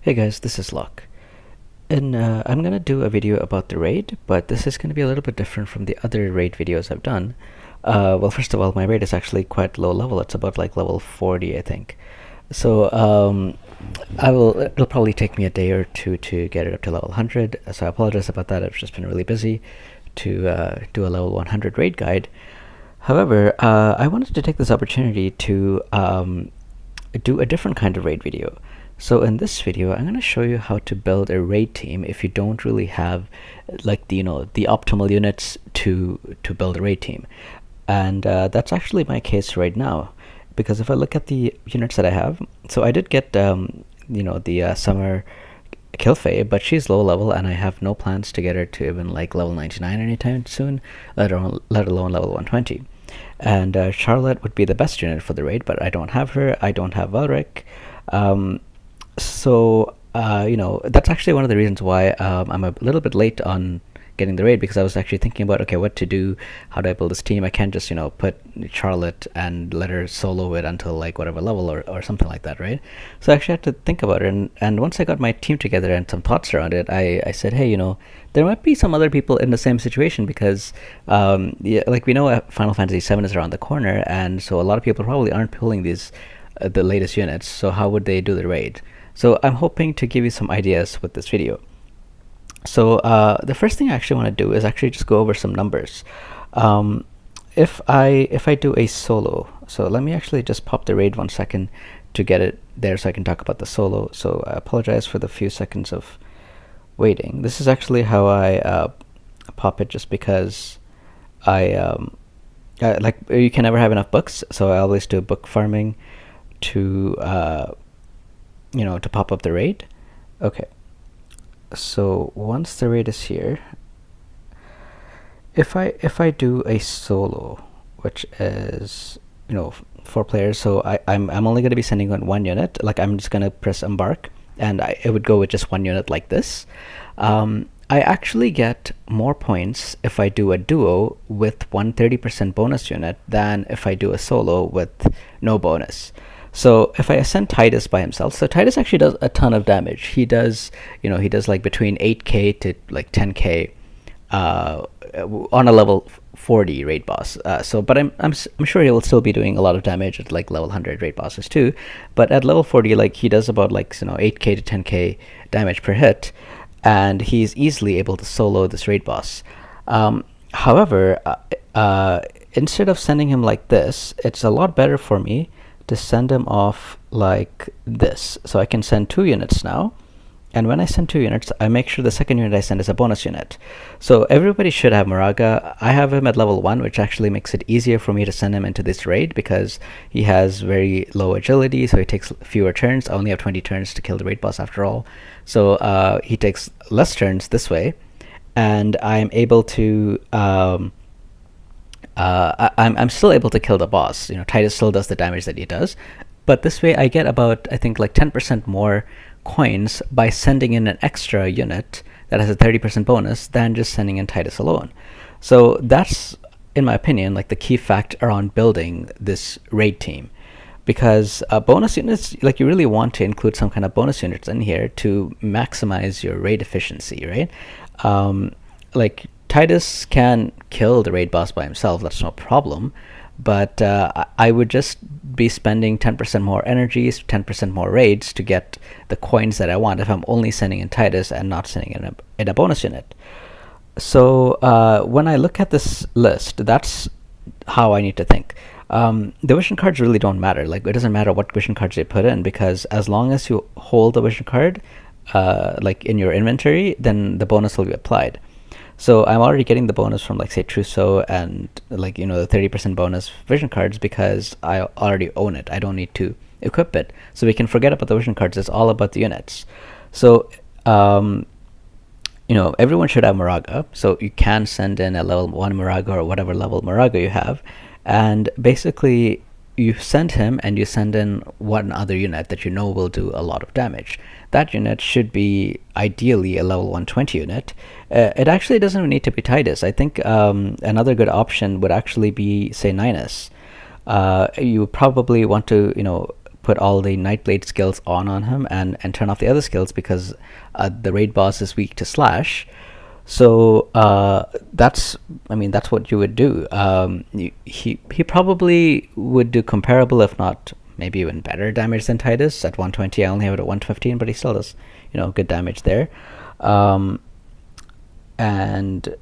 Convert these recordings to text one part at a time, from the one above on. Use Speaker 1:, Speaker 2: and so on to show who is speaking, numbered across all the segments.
Speaker 1: Hey guys, this is Locke. And I'm gonna do a video about the raid, but this is gonna be a little bit different from the other raid videos I've done. Well, first of all, my raid is actually quite low level. It's about like level 40, I think. So it'll probably take me a day or two to get it up to level 100. So I apologize about that. I've just been really busy to do a level 100 raid guide. However, I wanted to take this opportunity to do a different kind of raid video. So in this video, I'm going to show you how to build a raid team if you don't really have like the optimal units to build a raid team. And that's actually my case right now, because if I look at the units that I have, so I did get the Summer Kilfei, but she's low level and I have no plans to get her to even like level 99 anytime soon, let alone level 120. And Charlotte would be the best unit for the raid, but I don't have her. I don't have Valric. That's actually one of the reasons why I'm a little bit late on getting the raid, because I was actually thinking about, okay, what to do, how do I build this team. I can't just put Charlotte and let her solo it until like whatever level or something like that, right? So I actually had to think about it, and once I got my team together and some thoughts around it, I said, hey, there might be some other people in the same situation, because like we know Final Fantasy VII is around the corner, and so a lot of people probably aren't pulling these the latest units, so how would they do the raid? So I'm hoping to give you some ideas with this video. So the first thing I actually want to do is actually just go over some numbers. If I do a solo, so let me actually just pop the raid 1 second to get it there so I can talk about the solo. So I apologize for the few seconds of waiting. This is actually how I pop it, just because like you can never have enough books, so I always do book farming to to pop up the raid. Okay, so once the raid is here, if I do a solo, which is 4 players, so I'm only going to be sending on 1 unit. Like I'm just going to press embark, and it would go with just 1 unit like this. I actually get more points if I do a duo with 130% bonus unit than if I do a solo with no bonus. So if I send Titus by himself, so Titus actually does a ton of damage. He does like between 8k to like 10k on a level 40 raid boss. But I'm sure he will still be doing a lot of damage at like level 100 raid bosses too. But at level 40, like he does about like 8k to 10k damage per hit, and he's easily able to solo this raid boss. However, instead of sending him like this, it's a lot better for me to send him off like this. So I can send 2 units now, and when I send 2 units, I make sure the second unit I send is a bonus unit. So everybody should have Moraga. I have him at level 1, which actually makes it easier for me to send him into this raid, because he has very low agility, so he takes fewer turns. I only have 20 turns to kill the raid boss after all, so he takes less turns this way, and I'm able to I'm still able to kill the boss. Titus still does the damage that he does, but this way I get about, I think, like 10% more coins by sending in an extra unit that has a 30% bonus than just sending in Titus alone. So that's, in my opinion, like the key fact around building this raid team, because bonus units, like you really want to include some kind of bonus units in here to maximize your raid efficiency, right? Like Titus can kill the raid boss by himself, that's no problem, but I would just be spending 10% more energies, 10% more raids to get the coins that I want if I'm only sending in Titus and not sending in a bonus unit. So when I look at this list, that's how I need to think. The vision cards really don't matter. Like it doesn't matter what vision cards you put in, because as long as you hold the vision card like in your inventory, then the bonus will be applied. So I'm already getting the bonus from, like, say, Trousseau and like the 30% bonus vision cards, because I already own it. I don't need to equip it, so we can forget about the vision cards. It's all about the units. So everyone should have Moraga, so you can send in a level 1 Moraga or whatever level Moraga you have, and basically you send him and you send in one other unit that will do a lot of damage. That unit should be ideally a level 120 unit. It actually doesn't need to be Titus. I think another good option would actually be, say, Ninus. You probably want to put all the Nightblade skills on him and turn off the other skills because the raid boss is weak to slash. So that's what you would do. He probably would do comparable, if not maybe even better damage than Titus. At 120, I only have it at 115, but he still does good damage there. And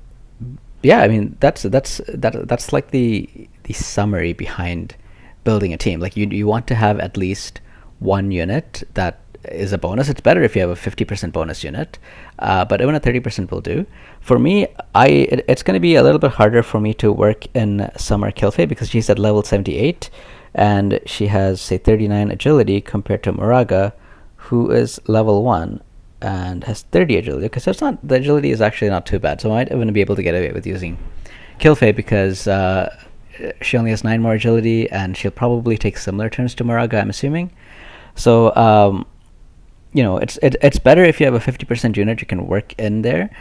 Speaker 1: yeah, I mean that's like the summary behind building a team. Like you want to have at least one unit that is a bonus. It's better if you have a 50% bonus unit, but even a 30% will do. For me, it's going to be a little bit harder for me to work in Summer Kilfe because she's at level 78, and she has say 39 agility compared to Moraga, who is level 1 and has 30 agility. Okay, so the agility is actually not too bad. So I might even be able to get away with using Kilfe because she only has 9 more agility, and she'll probably take similar turns to Moraga, I'm assuming. So it's better if you have a 50% unit you can work in there.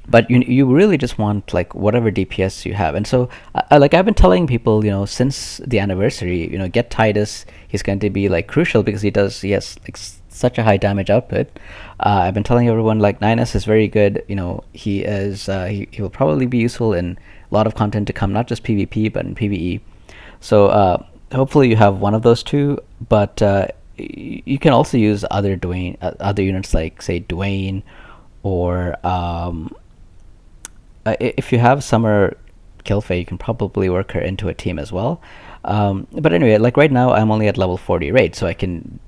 Speaker 1: But you really just want like whatever DPS you have. And so like I've been telling people, since the anniversary, get Titus. He's going to be like crucial because he has like such a high damage output. I've been telling everyone like 9S is very good. He is he will probably be useful in a lot of content to come, not just PvP but in PvE. So hopefully you have one of those two, but you can also use other units like say Dwayne, or if you have Summer Kilfe, you can probably work her into a team as well. But anyway, like right now I'm only at level 40 raid, so I can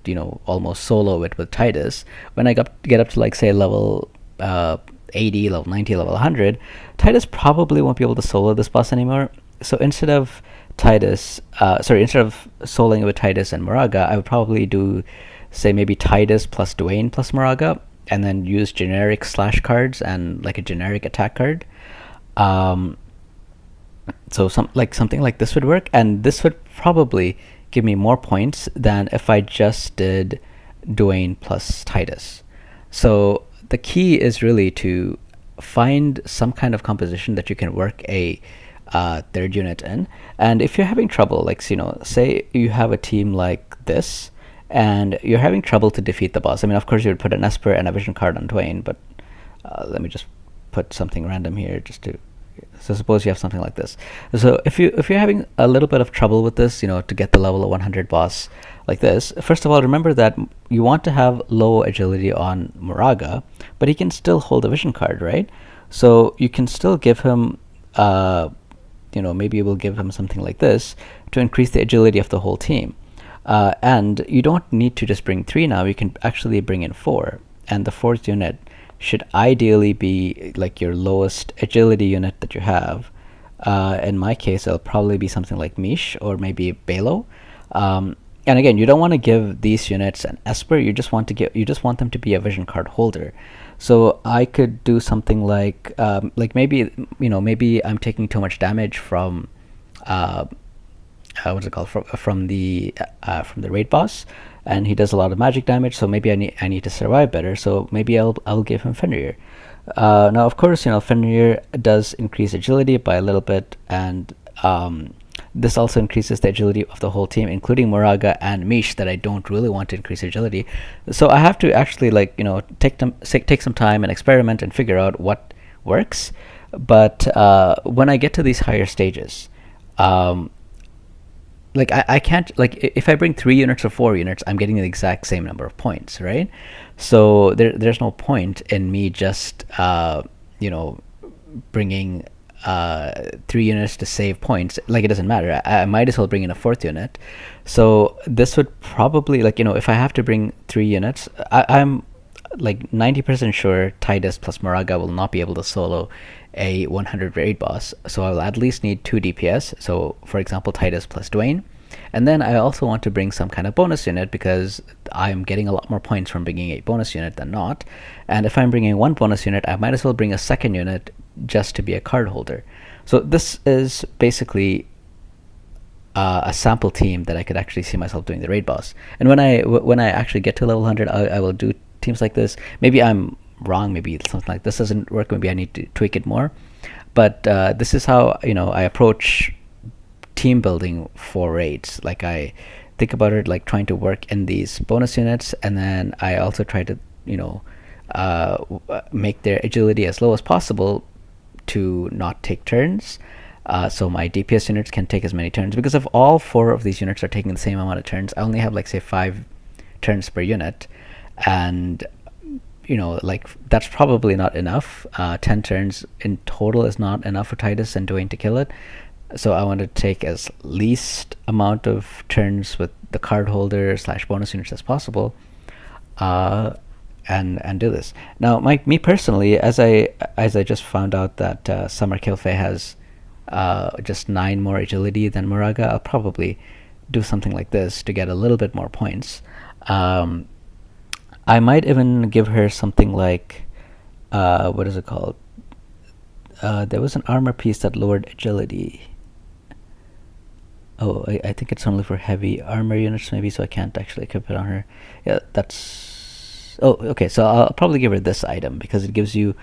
Speaker 1: almost solo it with Titus. When I get up to like say level 80, level 90, level 100, Titus probably won't be able to solo this boss anymore. So instead of soloing with Titus and Moraga, I would probably do say maybe Titus plus Dwayne plus Moraga, and then use generic slash cards and like a generic attack card. So something like this would work, and this would probably give me more points than if I just did Dwayne plus Titus. So the key is really to find some kind of composition that you can work a third unit in. And if you're having trouble, like say you have a team like this and you're having trouble to defeat the boss, I mean, of course you would put an Esper and a vision card on Dwayne, but let me just put something random here so suppose you have something like this. So if you're having a little bit of trouble with this, to get the level of 100 boss like this, first of all, remember that you want to have low agility on Moraga, but he can still hold a vision card, right? So you can still give him maybe we'll give him something like this to increase the agility of the whole team. And you don't need to just bring 3 now, you can actually bring in 4. And the 4th unit should ideally be like your lowest agility unit that you have. In my case, it'll probably be something like Mish or maybe Balo. And again, you don't want to give these units an Esper, you just want them to be a vision card holder. So I could do something like maybe I'm taking too much damage from what's it called, from the raid boss, and he does a lot of magic damage. So maybe I need to survive better. So maybe I'll give him Fenrir. Now of course Fenrir does increase agility by a little bit, and this also increases the agility of the whole team, including Moraga and Mish, that I don't really want to increase agility. So I have to actually take some time and experiment and figure out what works. But when I get to these higher stages, I can't, if I bring 3 units or 4 units, I'm getting the exact same number of points, right? So there's no point in me just bringing 3 units to save points. It doesn't matter. I might as well bring in a 4th unit. So this would probably, if I have to bring 3 units, I'm like 90% sure Titus plus Moraga will not be able to solo a 100 raid boss. So I'll at least need 2 DPS. So for example, Titus plus Dwayne. And then I also want to bring some kind of bonus unit because I'm getting a lot more points from bringing a bonus unit than not. And if I'm bringing 1 bonus unit, I might as well bring a 2nd unit just to be a card holder. So this is basically a sample team that I could actually see myself doing the raid boss. And when I actually get to level 100, I will do teams like this. Maybe I'm wrong, maybe something like this doesn't work, maybe I need to tweak it more. But this is how I approach team building for raids. Like I think about it like trying to work in these bonus units, and then I also try to, make their agility as low as possible to not take turns. So my DPS units can take as many turns, because if all 4 of these units are taking the same amount of turns, I only have like say 5 turns per unit, and like that's probably not enough. 10 turns in total is not enough for Titus and Dwayne to kill it. So I want to take as least amount of turns with the card holder / bonus units as possible, and do this. Now, me personally, as I just found out that Summer Kilfei has just 9 more agility than Moraga, I'll probably do something like this to get a little bit more points. I might even give her something like, what is it called? There was an armor piece that lowered agility. Oh, I think it's only for heavy armor units maybe, so I can't actually equip it on her. Yeah, that's... Oh, okay, so I'll probably give her this item, because it gives you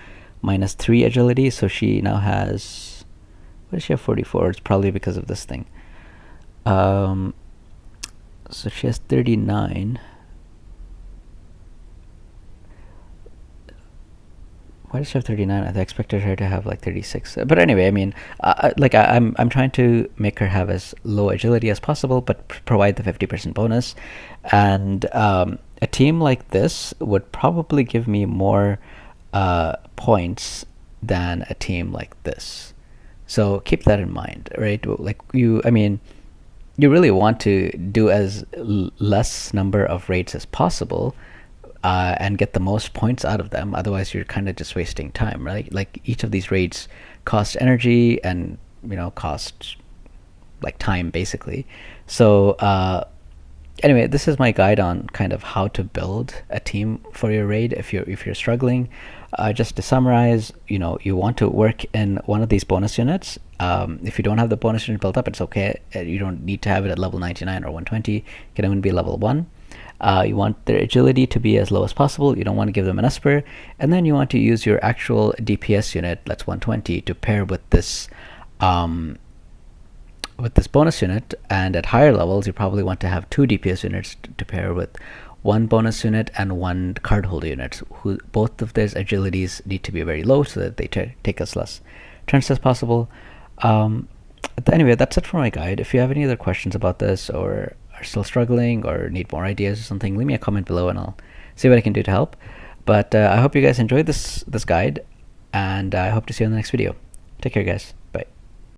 Speaker 1: -3 agility, so she now has... What does she have? 44. It's probably because of this thing. So she has 39. Why does she have 39? I expected her to have like 36. But anyway, I mean, I'm trying to make her have as low agility as possible, but provide the 50% bonus. And a team like this would probably give me more points than a team like this. So keep that in mind, right? Like you really want to do as less number of raids as possible, and get the most points out of them. Otherwise, you're kind of just wasting time, right? Like each of these raids cost energy and cost like time basically. So anyway, this is my guide on kind of how to build a team for your raid if you're struggling. Just to summarize, you want to work in one of these bonus units. If you don't have the bonus unit built up, it's okay. You don't need to have it at level 99 or 120. It can even be level 1. You want their agility to be as low as possible. You don't want to give them an Esper. And then you want to use your actual DPS unit, that's 120, to pair with this bonus unit. And at higher levels, you probably want to have 2 DPS units to pair with 1 bonus unit and 1 card holder unit. Both of those agilities need to be very low so that they take as less turns as possible. Anyway, that's it for my guide. If you have any other questions about this, or are still struggling, or need more ideas or something, leave me a comment below and I'll see what I can do to help. But I hope you guys enjoyed this guide, and I hope to see you in the next video. Take care, guys.